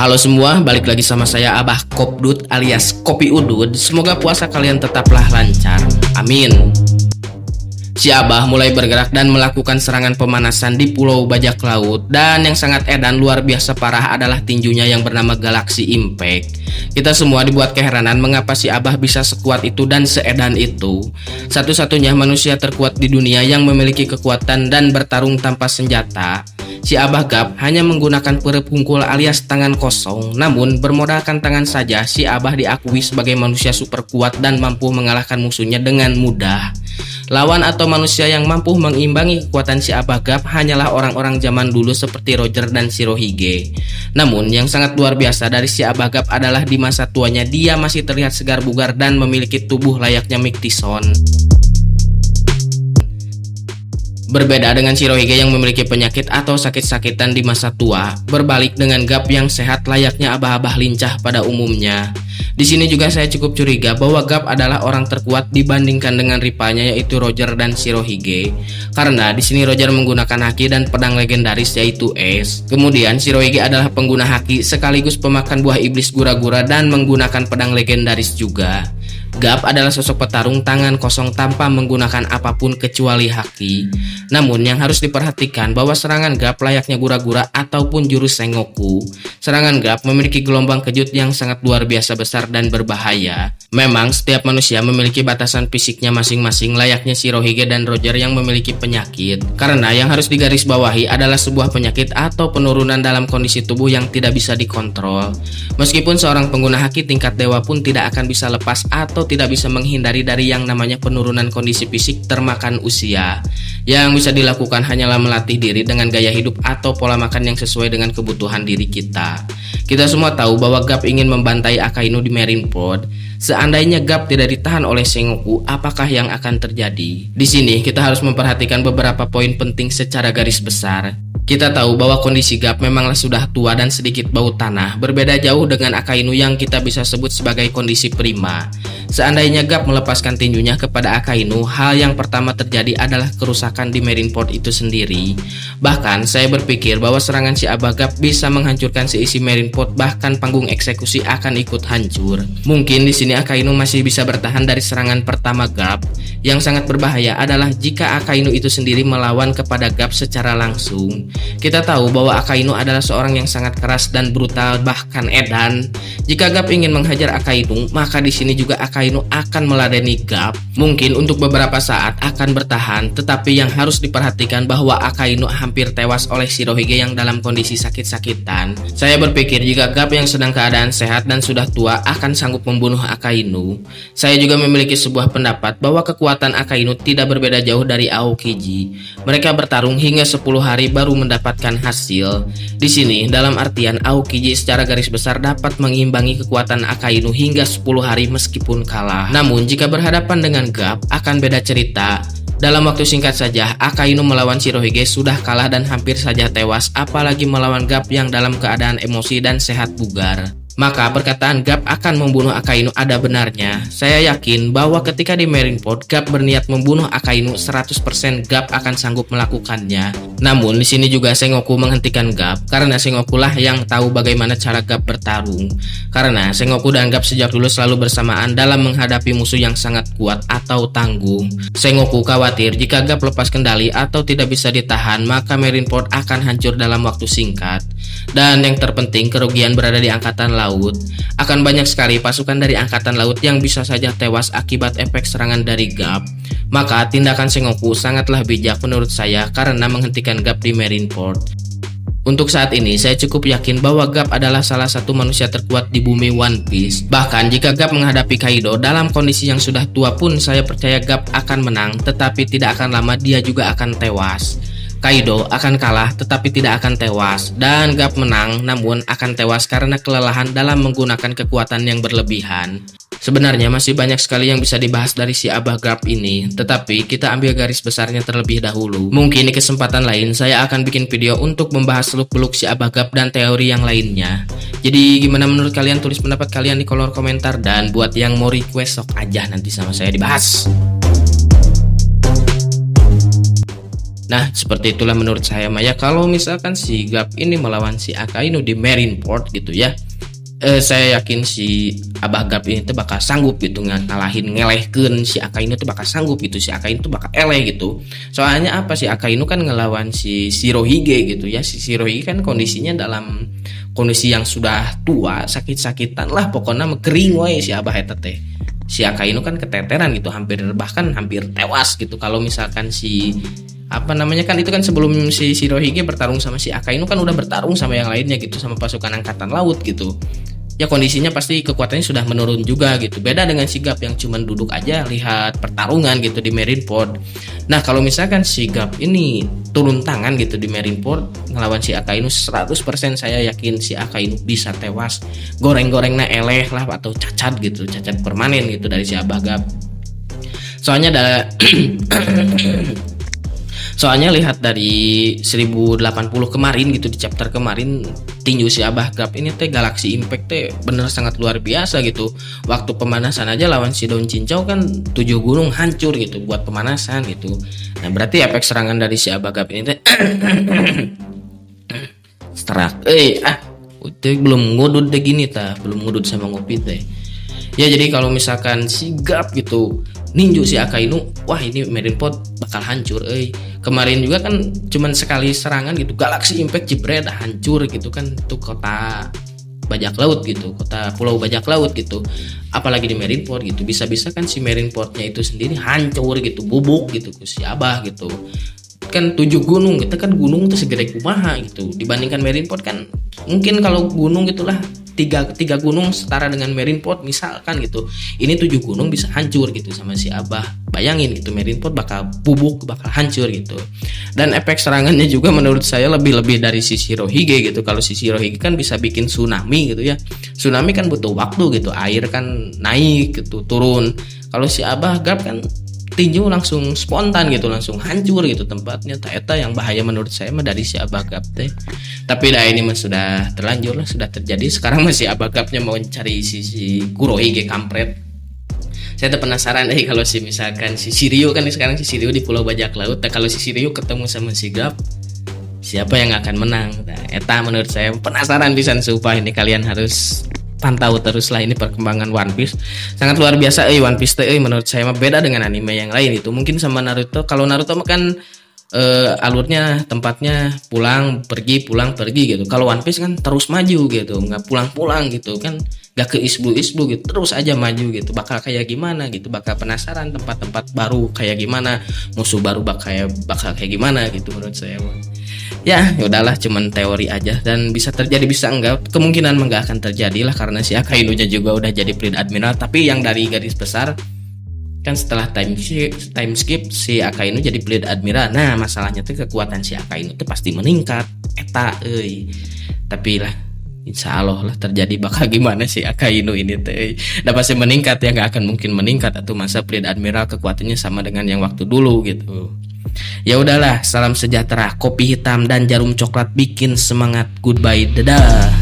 Halo semua, balik lagi sama saya Abah Kopdut alias Kopi Udud. Semoga puasa kalian tetaplah lancar. Amin. Si Abah mulai bergerak dan melakukan serangan pemanasan di Pulau Bajak Laut. Dan yang sangat edan luar biasa parah adalah tinjunya yang bernama Galaxy Impact. Kita semua dibuat keheranan mengapa si Abah bisa sekuat itu dan seedan itu. Satu-satunya manusia terkuat di dunia yang memiliki kekuatan dan bertarung tanpa senjata. Si Abah Gap hanya menggunakan perut pungkul alias tangan kosong. Namun bermodalkan tangan saja, si Abah diakui sebagai manusia super kuat dan mampu mengalahkan musuhnya dengan mudah. Lawan atau manusia yang mampu mengimbangi kekuatan si Abah Gap hanyalah orang-orang zaman dulu seperti Roger dan Shirohige. Namun yang sangat luar biasa dari si Abah Gap adalah di masa tuanya dia masih terlihat segar bugar dan memiliki tubuh layaknya Mick Tyson. Berbeda dengan Shirohige yang memiliki penyakit atau sakit-sakitan di masa tua, berbalik dengan Gap yang sehat layaknya abah-abah lincah pada umumnya. Di sini juga saya cukup curiga bahwa Gap adalah orang terkuat dibandingkan dengan rivalnya yaitu Roger dan Shirohige. Karena di sini Roger menggunakan haki dan pedang legendaris yaitu Ace. Kemudian Shirohige adalah pengguna haki sekaligus pemakan buah iblis gura-gura dan menggunakan pedang legendaris juga. Gap adalah sosok petarung tangan kosong tanpa menggunakan apapun kecuali haki. Namun yang harus diperhatikan bahwa serangan Gap layaknya gura-gura ataupun jurus Sengoku. Serangan Gap memiliki gelombang kejut yang sangat luar biasa besar dan berbahaya. Memang setiap manusia memiliki batasan fisiknya masing-masing layaknya Shirohige dan Roger yang memiliki penyakit. Karena yang harus digarisbawahi adalah sebuah penyakit atau penurunan dalam kondisi tubuh yang tidak bisa dikontrol. Meskipun seorang pengguna haki tingkat dewa pun tidak akan bisa lepas atau tidak bisa menghindari dari yang namanya penurunan kondisi fisik termakan usia. Yang bisa dilakukan hanyalah melatih diri dengan gaya hidup atau pola makan yang sesuai dengan kebutuhan diri kita. Kita semua tahu bahwa Gap ingin membantai Akainu di Marineford. Seandainya Gap tidak ditahan oleh Sengoku, apakah yang akan terjadi? Di sini kita harus memperhatikan beberapa poin penting secara garis besar. Kita tahu bahwa kondisi Gap memanglah sudah tua dan sedikit bau tanah, berbeda jauh dengan Akainu yang kita bisa sebut sebagai kondisi prima. Seandainya Gap melepaskan tinjunya kepada Akainu, hal yang pertama terjadi adalah kerusakan di Marineford itu sendiri. Bahkan saya berpikir bahwa serangan si Abah Gap bisa menghancurkan seisi Marineford, bahkan panggung eksekusi akan ikut hancur. Mungkin di sini Akainu masih bisa bertahan dari serangan pertama Gap. Yang sangat berbahaya adalah jika Akainu itu sendiri melawan kepada Gap secara langsung. Kita tahu bahwa Akainu adalah seorang yang sangat keras dan brutal, bahkan edan. Jika Gap ingin menghajar Akainu, maka di sini juga Akainu akan meladeni Gap. Mungkin untuk beberapa saat akan bertahan, tetapi yang harus diperhatikan bahwa Akainu hampir tewas oleh Shirohige yang dalam kondisi sakit-sakitan. Saya berpikir jika Gap yang sedang keadaan sehat dan sudah tua akan sanggup membunuh Akainu. Saya juga memiliki sebuah pendapat bahwa kekuatan Akainu tidak berbeda jauh dari Aokiji. Mereka bertarung hingga 10 hari baru mendapatkan hasil. Di sini dalam artian Aokiji secara garis besar dapat mengimbangi kekuatan Akainu hingga 10 hari meskipun kalah. Namun jika berhadapan dengan Gap akan beda cerita. Dalam waktu singkat saja Akainu melawan Shirohige sudah kalah dan hampir saja tewas, apalagi melawan Gap yang dalam keadaan emosi dan sehat bugar. Maka perkataan Gap akan membunuh Akainu ada benarnya. Saya yakin bahwa ketika di Marineford Gap berniat membunuh Akainu, 100% Gap akan sanggup melakukannya. Namun di sini juga Sengoku menghentikan Gap karena Sengoku lah yang tahu bagaimana cara Gap bertarung. Karena Sengoku dan Gap sejak dulu selalu bersamaan dalam menghadapi musuh yang sangat kuat atau tangguh. Sengoku khawatir jika Gap lepas kendali atau tidak bisa ditahan, maka Marineford akan hancur dalam waktu singkat. Dan yang terpenting, kerugian berada di angkatan laut. Akan banyak sekali pasukan dari angkatan laut yang bisa saja tewas akibat efek serangan dari Gap. Maka tindakan Sengoku sangatlah bijak menurut saya karena menghentikan Gap di Marineford. Untuk saat ini saya cukup yakin bahwa Gap adalah salah satu manusia terkuat di bumi One Piece. Bahkan jika Gap menghadapi Kaido dalam kondisi yang sudah tua pun saya percaya Gap akan menang, tetapi tidak akan lama dia juga akan tewas. Kaido akan kalah tetapi tidak akan tewas, dan Gap menang namun akan tewas karena kelelahan dalam menggunakan kekuatan yang berlebihan. Sebenarnya masih banyak sekali yang bisa dibahas dari si Abah Gap ini, tetapi kita ambil garis besarnya terlebih dahulu. Mungkin di kesempatan lain saya akan bikin video untuk membahas seluk-beluk si Abah Gap dan teori yang lainnya. Jadi gimana menurut kalian? Tulis pendapat kalian di kolom komentar, dan buat yang mau request sok aja nanti sama saya dibahas. Nah, seperti itulah menurut saya Maya. Kalau misalkan si Gap ini melawan si Akainu di Marineford gitu ya, saya yakin si Abah Gap ini tuh bakal sanggup gitu ngalahin, ngelehkeun si Akainu tuh bakal sanggup gitu, si Akainu tuh bakal eleh gitu. Soalnya apa, si Akainu kan ngelawan si Shirohige gitu ya. Si Shirohige kan kondisinya dalam kondisi yang sudah tua, sakit-sakitan lah pokoknya kering wae si Abah eta teh. Si Akainu kan keteteran gitu, bahkan hampir tewas gitu. Kalau misalkan si apa namanya kan itu kan sebelum si Shirohige bertarung sama si Akainu kan udah bertarung sama yang lainnya gitu, sama pasukan angkatan laut gitu. Ya kondisinya pasti kekuatannya sudah menurun juga gitu. Beda dengan si Gap yang cuman duduk aja lihat pertarungan gitu di Marineford. Nah, kalau misalkan si Gap ini turun tangan gitu di Marineford ngelawan si Akainu, 100% saya yakin si Akainu bisa tewas. Goreng-gorengnya eleh lah atau cacat gitu, cacat permanen gitu dari si Abah Gap. Soalnya ada Soalnya lihat dari 1080 kemarin gitu, di chapter kemarin tinju si Abah Gap ini teh Galaxy Impact teh bener sangat luar biasa gitu. Waktu pemanasan aja lawan si Don Cincau kan 7 gunung hancur gitu buat pemanasan gitu. Nah, berarti efek serangan dari si Abah Gap ini teh strak. Udah belum ngudut deh gini belum ngudut sama ngopi teh. Ya jadi kalau misalkan si Gap gitu ninju si Akainu, wah ini Marineford bakal hancur. Kemarin juga kan cuman sekali serangan gitu, Galaxy Impact jebret hancur gitu kan, itu kota bajak laut gitu, kota pulau bajak laut gitu. Apalagi di Marineford gitu, bisa-bisa kan si Marinefordnya itu sendiri hancur gitu, bubuk gitu si Abah gitu. Kan 7 gunung, kita kan gunung tuh segede kumaha gitu. Dibandingkan Marineford kan mungkin kalau gunung gitulah tiga gunung setara dengan Marineford misalkan gitu. Ini 7 gunung bisa hancur gitu sama si Abah. Bayangin gitu, Marineford bakal bubuk, bakal hancur gitu. Dan efek serangannya juga menurut saya lebih dari si Shirohige gitu. Kalau si Shirohige kan bisa bikin tsunami gitu ya. Tsunami kan butuh waktu gitu, air kan naik gitu, turun. Kalau si Abah Gap kan tinju langsung spontan gitu, langsung hancur gitu tempatnya. Eta yang bahaya menurut saya mah dari si Abah Gap teh. Tapi dah ini mah sudah terlanjur lah, sudah terjadi. Sekarang masih Abah Gapnya mau cari si Kurohige kampret. Saya tuh penasaran kalau si misalkan si Shiryu kan sekarang si Shiryu di Pulau Bajak Laut. Nah, kalau si Shiryu ketemu sama si Gap, siapa yang akan menang? Nah, eta menurut saya penasaran pisan, sumpah ini kalian harus pantau terus lah ini perkembangan One Piece. Sangat luar biasa One Piece teh menurut saya mah beda dengan anime yang lain itu. Mungkin sama Naruto. Kalau Naruto mah kan alurnya tempatnya pulang pergi gitu. Kalau One Piece kan terus maju gitu, nggak pulang gitu kan, nggak ke isbu gitu, terus aja maju gitu. Bakal kayak gimana gitu, bakal penasaran tempat-tempat baru kayak gimana, musuh baru bakal kayak gimana gitu menurut saya. Ya udahlah, cuman teori aja dan bisa terjadi bisa enggak, kemungkinan enggak akan terjadi lah karena si Akainunya juga udah jadi Fleet Admiral. Tapi yang dari garis besar kan setelah time skip si Akainu jadi Fleet Admiral. Nah masalahnya tuh kekuatan si Akainu tuh pasti meningkat tapi lah insya Allah lah terjadi bakal gimana si Akainu ini teh udah pasti meningkat ya, nggak akan mungkin meningkat atau masa Fleet Admiral kekuatannya sama dengan yang waktu dulu gitu. Ya udahlah, salam sejahtera, kopi hitam dan jarum coklat bikin semangat. Goodbye, dadah.